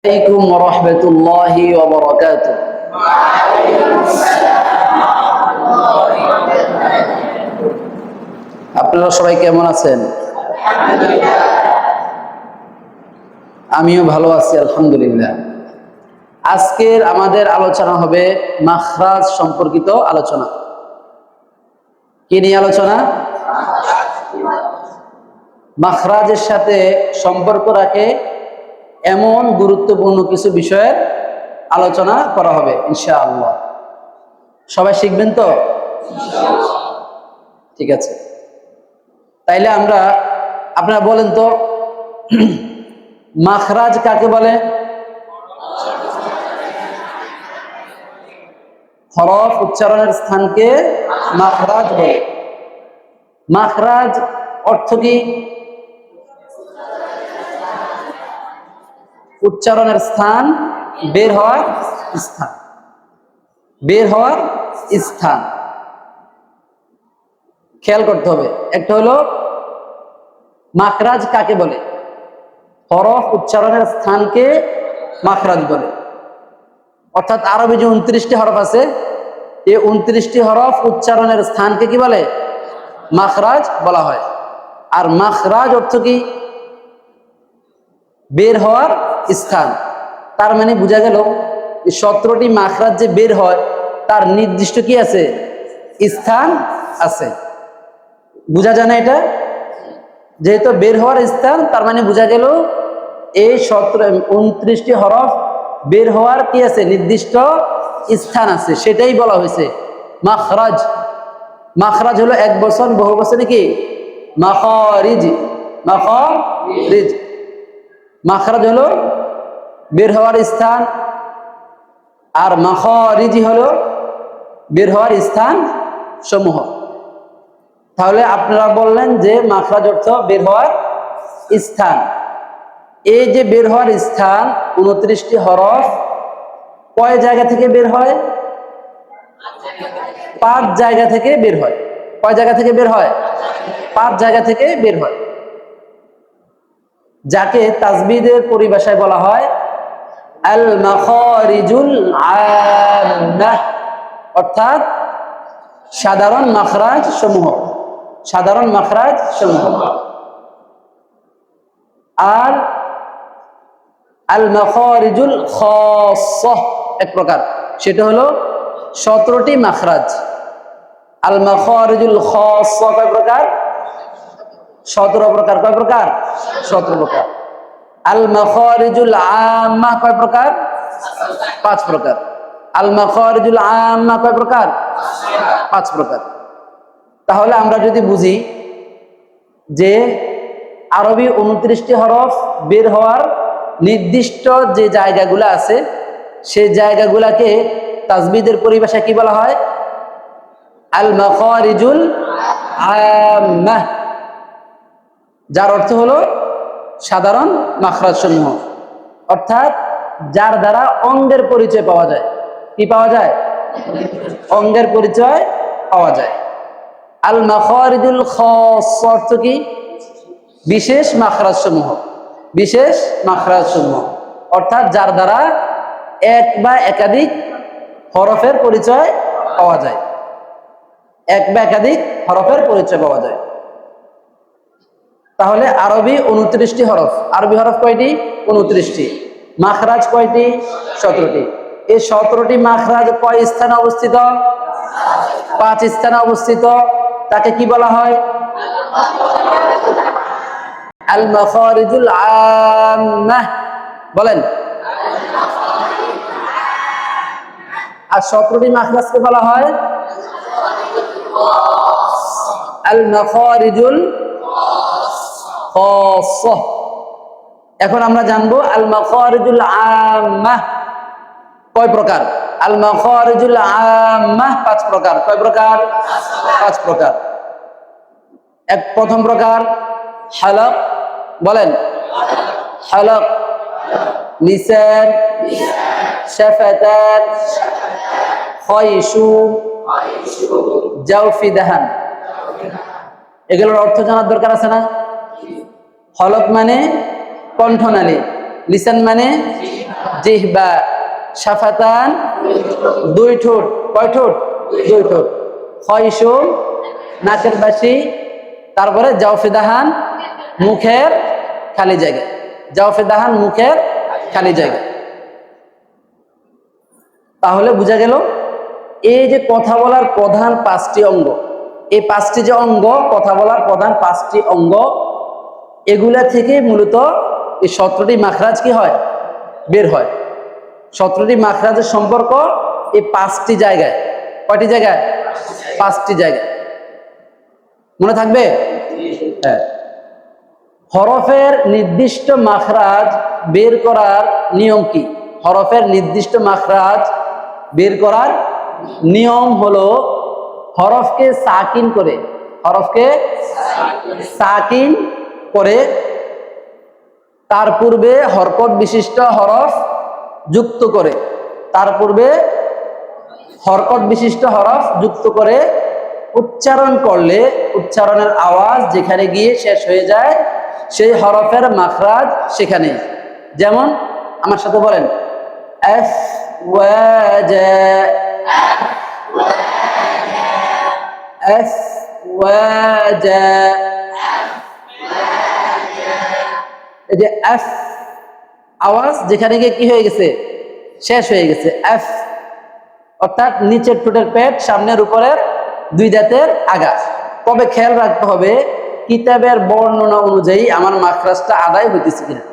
عليكم ورحمة الله وبركاته. আপনারা সবাই কেমন আছেন? আমিও ভালো আছি আলহামদুলিল্লাহ। আজকের আমাদের আলোচনা হবে মাখরাজ সম্পর্কিত আলোচনা। কি নিয়ে আলোচনা? মাখরাজের সাথে সম্পর্ক রাখে এমন গুরুত্বপূর্ণ কিছু বিষয়ের আলোচনা করা হবে ইনশাআল্লাহ। সবাই শিখবেন তো? ঠিক আছে, তাইলে আপনারা বলেন তো মাখরাজ কাকে বলে? হরফ উচ্চারণের স্থানকে মাখরাজ বলে। মাখরাজ অর্থ কি? উচ্চারণের স্থান, বের হওয়ার স্থান। বের হওয়ার স্থান খেয়াল করতে হবে। একটা হলো মাখরাজ কাকে বলে? হরফ উচ্চারণের স্থানকে মাখরাজ বলে। অর্থাৎ আরবি যে 29টি হরফ আছে, এই 29টি হরফ উচ্চারণের স্থানকে কি বলে? মাখরাজ বলা হয়। আর মাখরাজ অর্থ কি? বের হওয়ার স্থান। তার মানে বোঝা গেল 17টি মাখরাজ যে বের হয় তার নির্দিষ্ট কি আছে? স্থান আছে। বোঝা যায় না এটা? যেহেতু বের হওয়ার স্থান, তার মানে বোঝা গেল এই 29টি হরফ বের হওয়ার কি আছে? নির্দিষ্ট স্থান আছে, সেটাই বলা হয়েছে মাখরাজ। মাখরাজ হলো এক বচন, বহু বচনে কি? মাখারিজ। মাখারিজ। মাখরাজ হলো বের হওয়ার স্থান, আর মাখারিজি হলো বের হওয়ার স্থান সমূহ। তাহলে আপনারা বললেন যে মাখরাজ অর্থ বের হওয়ার স্থান। এই যে বের হওয়ার স্থান 29টি হরফ কয় জায়গা থেকে বের হয়? 5 জায়গা থেকে বের হয়। কয় জায়গা থেকে বের হয়? 5 জায়গা থেকে বের হয়, যাকে তাজবিদের পরিভাষায় বলা হয় আল মাখারিজুল আম্মাহ, অর্থাৎ সাধারণ মাখরাজ সমূহ। সাধারণ মাখরাজ সমূহ। আর আল মাখারিজুল খাসসাহ এক প্রকার, সেটা হলো 17টি মাখরাজ। আল মাখারিজুল খাসসাহ কয় প্রকার? 17 প্রকার। কয় প্রকার? 17 প্রকার। আল মাখারিজুল আম্মাহ কয় প্রকার? 5 প্রকার। আল মাখারিজুল আম্মাহ কয় প্রকার? 5 প্রকার। তাহলে আমরা যদি বুঝি যে আরবি 29টি হরফ বের হওয়ার নির্দিষ্ট যে জায়গাগুলো আছে, সেই জায়গাগুলোকে তাজবিদের পরিভাষায় কি বলা হয়? আল মাখারিজুল আম্মাহ, যার অর্থ হলো সাধারণ মাখরাজ সমূহ। অর্থাৎ যার দ্বারা অঙ্গের পরিচয় পাওয়া যায়। কি পাওয়া যায়? অঙ্গের পরিচয় পাওয়া যায়। আল মাখারিজুল খাসসাহ অর্থ কি? বিশেষ মাখরাজ সমূহ। বিশেষ মাখরাজ সমূহ অর্থাৎ যার দ্বারা এক বা একাধিক হরফের পরিচয় পাওয়া যায়। এক বা একাধিক হরফের পরিচয় পাওয়া যায়। তাহলে আরবি 29টি হরফ। আরবি হরফ কয়টি? 29টি। মাখরাজ কয়টি? 17টি। এই 17টি মাখরাজ কয় স্থানে অবস্থিত? 5 স্থানে অবস্থিত। তাকে কি বলা হয়? আল মাখারিজুল আম্মাহ। বলেন। আর 17টি মাখরাজকে বলা হয় আল মাখারিজুল খাসসাহ। এখন আমরা জানবো আল মাখারিজুল আম্মাহ কয় প্রকার? আল মাখারিজুল আম্মাহ 5 প্রকার। কয় প্রকার? 5 প্রকার। প্রথম প্রকার হালক। বলেন। হালক, লিসান, শাফাতান, খায়শুম, জাওফি দাহান। এগুলোর অর্থ জানার দরকার আছে না? হলক মানে কণ্ঠনালী, লিসান মানে জিহবা, শাফাতান, দুই ঠোঁট, কয় ঠোঁট? দুই ঠোঁট। খয়শুম, নাকের বাসি, তারপরে জাওফিদাহান, মুখের খালি জায়গা। জাওফিদাহান মুখের খালি জায়গা। তাহলে বোঝা গেল এই যে কথা বলার প্রধান 5টি অঙ্গ, এই 5টি যে অঙ্গ, কথা বলার প্রধান 5টি অঙ্গ, এগুলা থেকে মূলত এই 17টি মাখরাজ কি হয়? বের হয়। 17টি মাখরাজের সম্পর্ক এই 5টি জায়গায়। কয়টি জায়গায়? 5টি জায়গায়। মনে থাকবে? হ্যাঁ। হরফের নির্দিষ্ট মাখরাজ বের করার নিয়ম কি? হরফের নির্দিষ্ট মাখরাজ বের করার নিয়ম হলো হরফকে সাকিন করে, হরফকে সাকিন করে তার পূর্বে হরকত বিশিষ্ট হরফ যুক্ত করে, তার পূর্বে হরকত বিশিষ্ট হরফ যুক্ত করে উচ্চারণ করলে উচ্চারণের আওয়াজ যেখানে গিয়ে শেষ হয়ে যায় সেই হরফের মাখরাজ সেখানে। যেমন আমার সাথে বলেন, এফ ওয়াজা, এফ ওয়াজা। এই যে এফ আওয়াজ যেখানে গিয়ে কি হয়ে গেছে? শেষ হয়ে গেছে। এফ অর্থাৎ নিচের ঠোঁটের পেট, সামনের উপরের দুই দাঁতের আগা। তবে খেয়াল রাখতে হবে কিতাবের বর্ণনা অনুযায়ী আমার মাখরাজটা আদায় হইতেছে কিনা।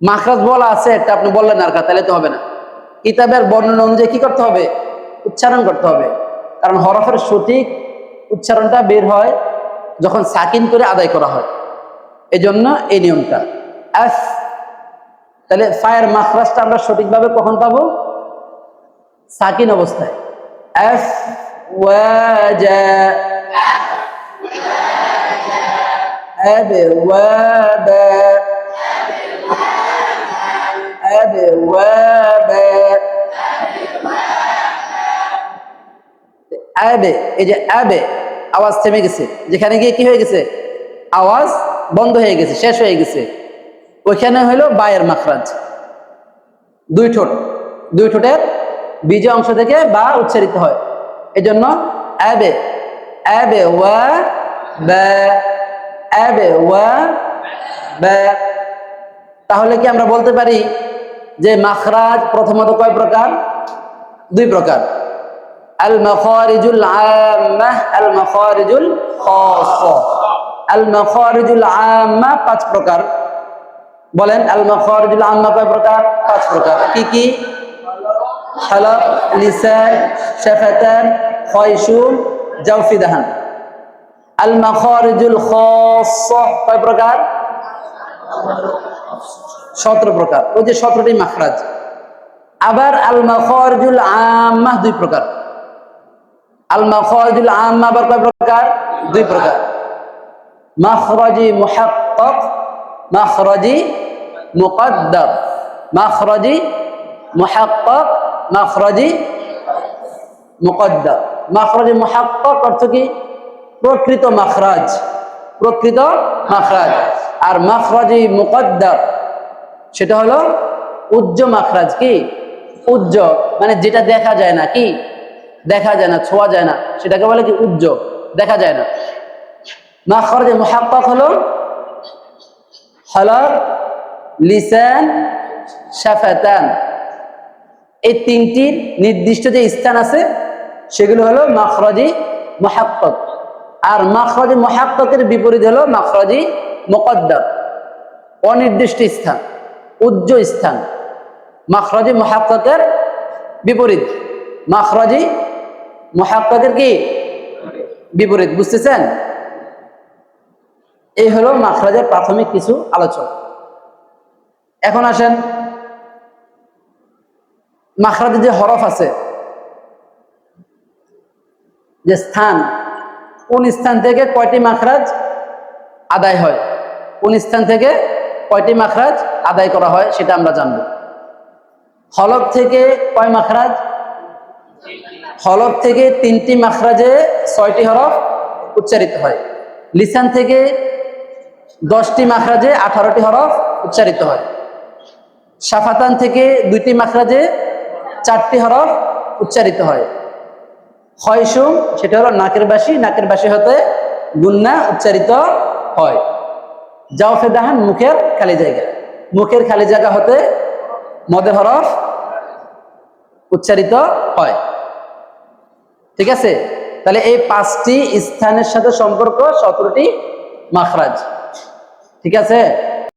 মাখরাজ বলা আছে একটা, আপনি বললেন আর তাহলে তো হবে না। কিতাবের বর্ণনা অনুযায়ী কি করতে হবে? উচ্চারণ করতে হবে। কারণ হরফের সঠিক উচ্চারণটা বের হয় যখন সাকিন করে আদায় করা হয়। এজন্য এই নিয়মটা। এফ, তাহলে ফায়ের মাখরাজটা আমরা সঠিকভাবে কখন পাবো? সাকিন অবস্থায়। এফ ওয়াজা, আব ওয়াবা, আব ওয়াবা। আবে, এই যে আবে আওয়াজ থেমে গেছে, যেখানে গিয়ে কি হয়ে গেছে? আওয়াজ বন্ধ হয়ে গেছে, শেষ হয়ে গেছে। ওইখানে হলো বায়ের মাখরাজ। দুই ঠোঁট, দুই ঠোঁটের বীজ অংশ থেকে বা উচ্চারিত হয়। এজন্য আবে, আবে ওয়া বা, আবে ওয়া বা। তাহলে কি আমরা বলতে পারি যে মাখরাজ প্রথমত কয় প্রকার? দুই প্রকার। আল মাখারিজুল আম্মাহ, আল মাখারিজুল খাসসা। আল মাখারিজুল আম্মা 5 প্রকার। বলেন আল মাখারিজুল আম্মা কয় প্রকার? 5 প্রকার। কি কি? হালাক, লিসান, শাফাতান, খয়শুম, জাওফিদাহান। আল মাখারিজুল খাসসা কয় প্রকার? 17 প্রকার। ওই যে 17টি মাখরাজ। আবার আল মাখারিজুল আম্মা 2 প্রকার। আল মাখারিজুল আম্মা আবার কয় প্রকার? 2 প্রকার। মাখরাজি মুহাক্কাক, মাখরাজি মুকদ্দার। মাখরাজি মুহাক্কাক, মাখরাজি মুকদ্দার। মাখরাজি মুহাক্কাক অর্থ কি? প্রকৃত মাখরাজ, প্রকৃত মাখরাজ। আর মাখরাজি মুকদ্দার সেটা হলো উজ্জ মাখরাজ। কি উজ্জ? মানে যেটা দেখা যায় না, কি দেখা যায় না, ছোঁয়া যায় না, সেটাকে বলে কি? উজ্জ, দেখা যায় না। মাখরাজি মুহাক্কাক হলো হালাক, লিসান, শাফাতান। এই 3টির নির্দিষ্ট যে স্থান আছে সেগুলো হলো মাখরাজি মুহাক্কাক। আর মাখরাজি মুহাক্কাকের বিপরীত হলো মাখরাজি মুকদ্দার, অনির্দিষ্ট স্থান, উজ্জ স্থান। মাখরাজি মুহাক্কাকের বিপরীত, মাখরাজি মুহাক্কাকের কি বিপরীত। বুঝতেছেন? এই হলো মাখরাজের প্রাথমিক কিছু আলোচনা। এখন আসেন মাখরাজের যে হরফ আছে, যে স্থান, কোন স্থান থেকে কয়টি মাখরাজ আদায় হয়, কোন স্থান থেকে কয়টি মাখরাজ আদায় করা হয় সেটা আমরা জানব। হলক থেকে কয় মাখরাজ? হলক থেকে 3টি মাখরাজে 6টি হরফ উচ্চারিত হয়। লিসান থেকে 10টি মাখরাজে 18টি হরফ উচ্চারিত হয়। শাফাতান থেকে দুইটি মাখরাজে 4টি হরফ উচ্চারিত হয়। খয়সুম সেটা হলো নাকের বাসি হতে গুন্না উচ্চারিত হয়। জাওফে দাহান মুখের খালি জায়গা হতে মদের হরফ উচ্চারিত হয়। ঠিক আছে, তাহলে এই 5টি স্থানের সাথে সম্পর্ক 17টি মাখরাজ। ঠিক আছে।